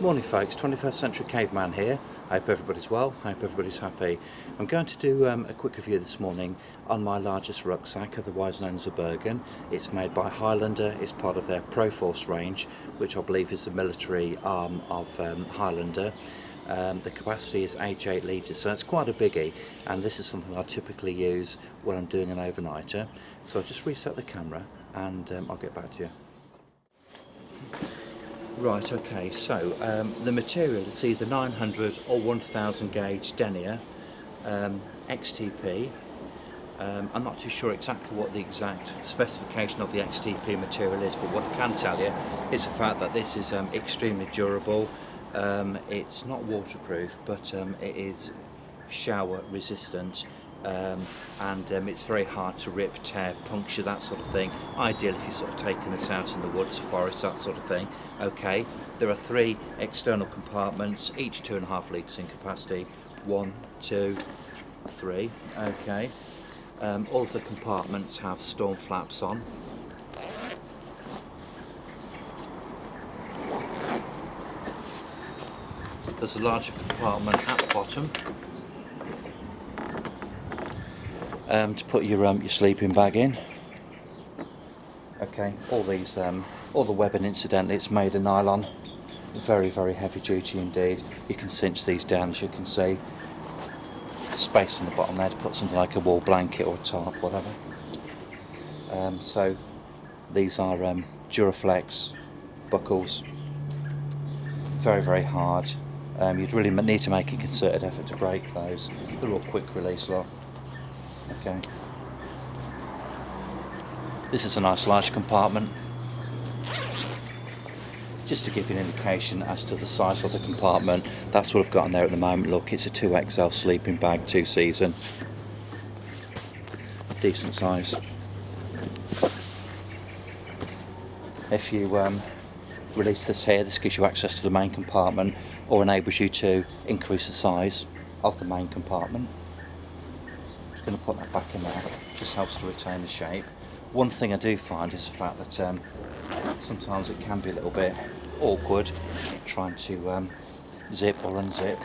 Morning folks, 21st Century Caveman here. I hope everybody's well, I hope everybody's happy. I'm going to do a quick review this morning on my largest rucksack, otherwise known as a Bergen. It's made by Highlander, it's part of their Pro-Force range, which I believe is the military arm of Highlander. The capacity is 8 litres, so it's quite a biggie, and this is something I typically use when I'm doing an overnighter. So I'll just reset the camera and I'll get back to you. Right, okay, so the material is either 900 or 1000 gauge denier, XTP. I'm not too sure exactly what the exact specification of the XTP material is, but what I can tell you is the fact that this is extremely durable. It's not waterproof, but it is shower resistant. And it's very hard to rip, tear, puncture, that sort of thing. Ideal if you're sort of taking this out in the woods, forest, that sort of thing. Okay, there are 3 external compartments, each 2.5 litres in capacity. 1, 2, 3. Okay, all of the compartments have storm flaps on. There's a larger compartment at the bottom to put your sleeping bag in. Okay, all the webbing, incidentally, it's made of nylon. Very, very heavy duty indeed. You can cinch these down, as you can see. Space on the bottom there to put something like a wool blanket or a tarp, whatever. So these are Duraflex buckles. Very, very hard. You'd really need to make a concerted effort to break those. They're all quick release lot. Okay. This is a nice large compartment. Just to give you an indication as to the size of the compartment, that's what I've got in there at the moment. Look, it's a 2XL sleeping bag, 2-season. Decent size. If you release this here, this gives you access to the main compartment, or enables you to increase the size of the main compartment. Just going to put that back in there, just helps to retain the shape. One thing I do find is the fact that sometimes it can be a little bit awkward trying to zip or unzip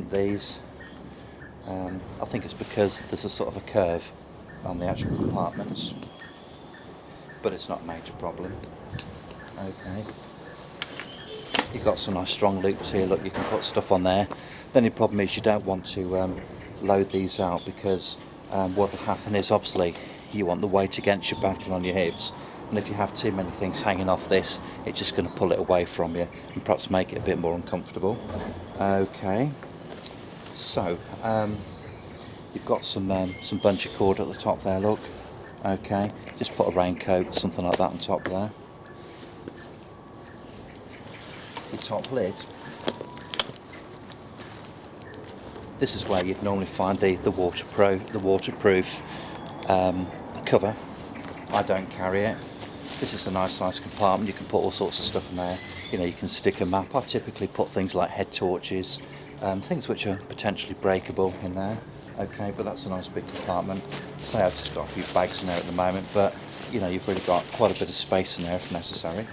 these. I think it's because there's a sort of a curve on the actual compartments, but it's not a major problem. Okay, you've got some nice strong loops here. Look, you can put stuff on there. The only problem is you don't want to load these out, because what will happen is, obviously, you want the weight against your back and on your hips, and if you have too many things hanging off this, it's just going to pull it away from you and perhaps make it a bit more uncomfortable. Okay, so you've got some bungee cord at the top there. Look, okay, just put a raincoat, something like that, on top there. Your top lid, this is where you'd normally find the waterproof cover. I don't carry it. This is a nice size compartment. You can put all sorts of stuff in there. You know, you can stick a map. I typically put things like head torches, things which are potentially breakable in there. Okay, but that's a nice big compartment. So I've just got a few bags in there at the moment, but you know, you've really got quite a bit of space in there if necessary.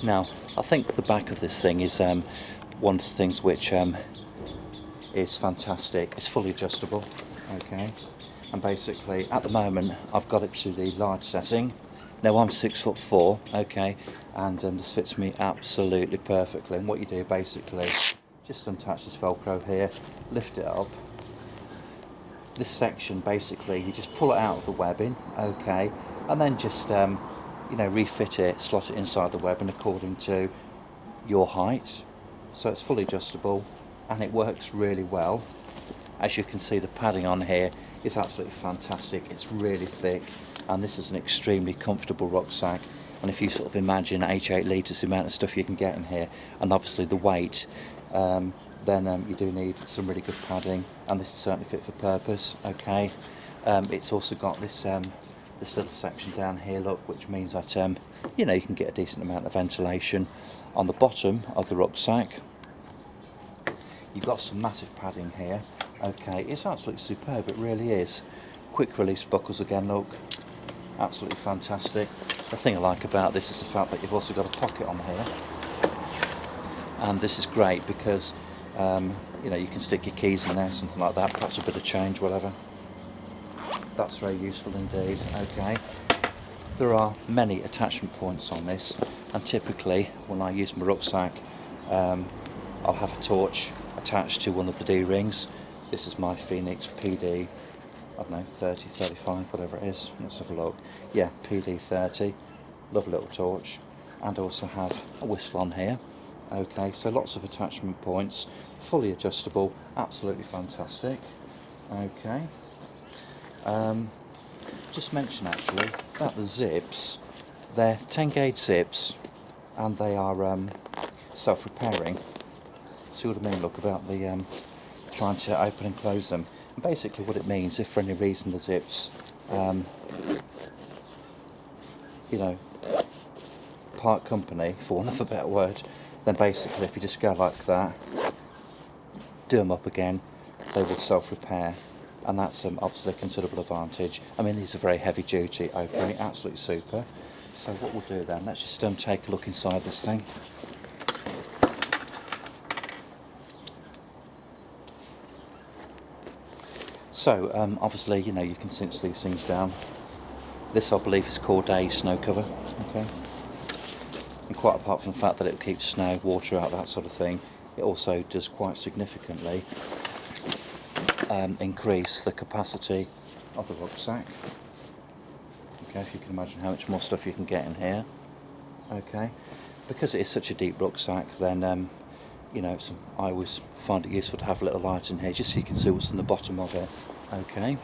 Now, I think the back of this thing is one of the things which is fantastic. It's fully adjustable, okay, and basically at the moment I've got it to the large setting. Now I'm 6'4", okay, and this fits me absolutely perfectly. And what you do basically, just untouch this Velcro here, lift it up. This section, basically, you just pull it out of the webbing, okay, and then just you know, refit it, slot it inside the webbing according to your height. So it's fully adjustable and it works really well. As you can see, the padding on here is absolutely fantastic. It's really thick, and this is an extremely comfortable rucksack. And if you sort of imagine 8 litres, the amount of stuff you can get in here, and obviously the weight, then you do need some really good padding, and this is certainly fit for purpose. Okay, it's also got this this little section down here, look, which means that you know, you can get a decent amount of ventilation on the bottom of the rucksack. You've got some massive padding here. Okay, it's absolutely superb, it really is. Quick release buckles again, look, absolutely fantastic. The thing I like about this is the fact that you've also got a pocket on here, and this is great because you know, you can stick your keys in there, something like that, perhaps a bit of change, whatever. That's very useful indeed. Okay, there are many attachment points on this, and typically when I use my rucksack, I'll have a torch attached to one of the D-rings. This is my Phoenix PD, I don't know, 30, 35, whatever it is. Let's have a look. Yeah, PD 30. Lovely little torch. And also have a whistle on here. Okay, so lots of attachment points, fully adjustable, absolutely fantastic. Okay. Just mention actually that the zips, they're 10 gauge zips, and they are self-repairing. See what I mean? Look, about the trying to open and close them. And basically what it means, if for any reason the zips, you know, part company, for want of a better word, then basically if you just go like that, do them up again, they will self-repair, and that's obviously a considerable advantage. I mean, these are very heavy duty. Okay, absolutely super. So what we'll do then, let's just take a look inside this thing. So obviously, you know, you can cinch these things down. This, I believe, is called a snow cover. Okay, and quite apart from the fact that it keeps snow, water out, that sort of thing, it also does quite significantly increase the capacity of the rucksack. Okay, if you can imagine how much more stuff you can get in here. Okay, because it is such a deep rucksack, then you know, I always find it useful to have a little light in here, just so you can see what's in the bottom of it. Okay.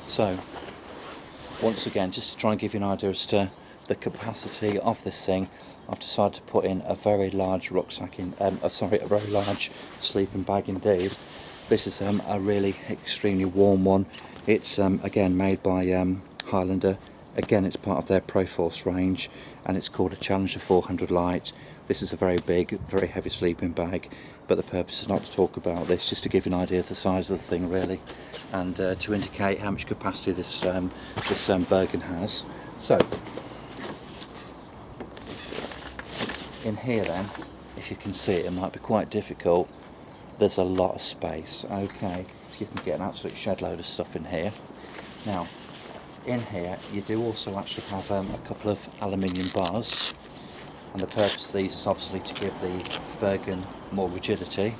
So, once again, just to try and give you an idea as to the capacity of this thing, I've decided to put in a very large rucksack in, a very large sleeping bag indeed. This is a really extremely warm one. It's again made by Highlander. Again, it's part of their Pro-Force range, and it's called a Challenger 400 Light. This is a very big, very heavy sleeping bag, but the purpose is not to talk about this, just to give you an idea of the size of the thing really, and to indicate how much capacity this Bergen has. So, in here then, if you can see it, it might be quite difficult. There's a lot of space. Okay, you can get an absolute shed load of stuff in here. Now, in here you do also actually have a couple of aluminium bars, and the purpose of these is obviously to give the Bergen more rigidity.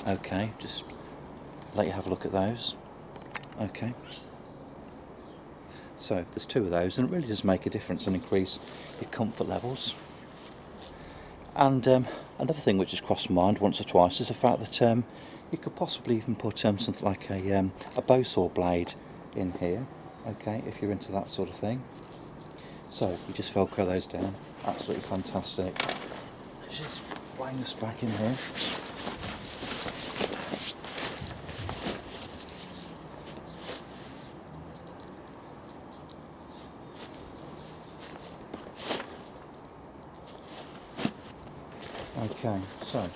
Okay, just let you have a look at those. Okay, so there's two of those, and it really does make a difference and increase your comfort levels. And another thing which has crossed my mind once or twice is the fact that you could possibly even put something like a bow saw blade in here. Okay, if you're into that sort of thing. So you just velcro those down. Absolutely fantastic. Just laying this back in here. Okay, so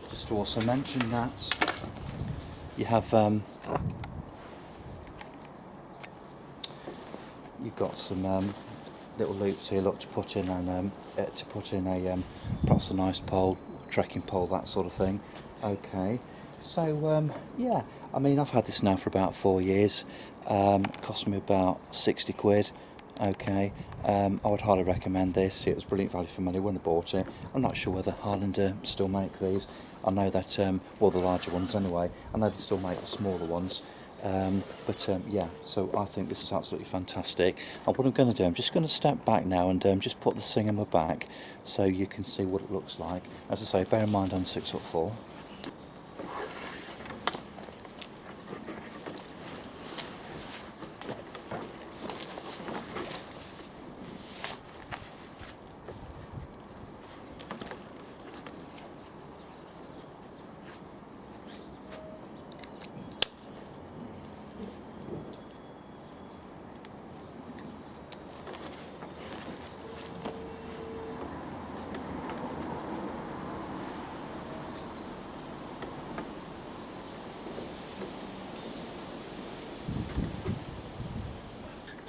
just to also mention that you have you've got some little loops here, look, to put in a perhaps a nice pole, trekking pole, that sort of thing. Okay, so yeah, I mean, I've had this now for about 4 years. It cost me about 60 quid. Okay, I would highly recommend this. It was brilliant value for money when I bought it. I'm not sure whether Highlander still make these. I know that, well, the larger ones anyway. I know they still make the smaller ones. Yeah, so I think this is absolutely fantastic. And what I'm going to do, I'm just going to step back now and just put this thing on my back so you can see what it looks like. As I say, bear in mind I'm 6'4".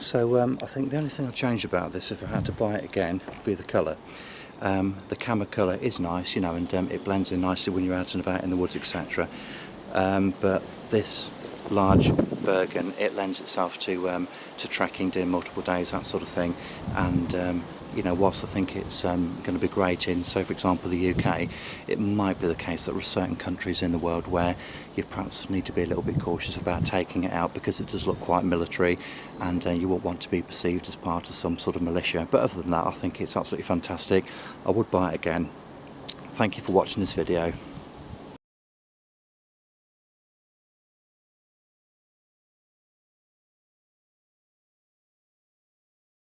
So I think the only thing I'd change about this, if I had to buy it again, would be the colour. The camera colour is nice, you know, and it blends in nicely when you're out and about in the woods, etc. But this large Bergen, it lends itself to trekking, doing multiple days, that sort of thing. And you know, whilst I think it's going to be great in, so for example, the UK, it might be the case that there are certain countries in the world where you perhaps need to be a little bit cautious about taking it out, because it does look quite military, and you won't want to be perceived as part of some sort of militia. But other than that, I think it's absolutely fantastic. I would buy it again. Thank you for watching this video.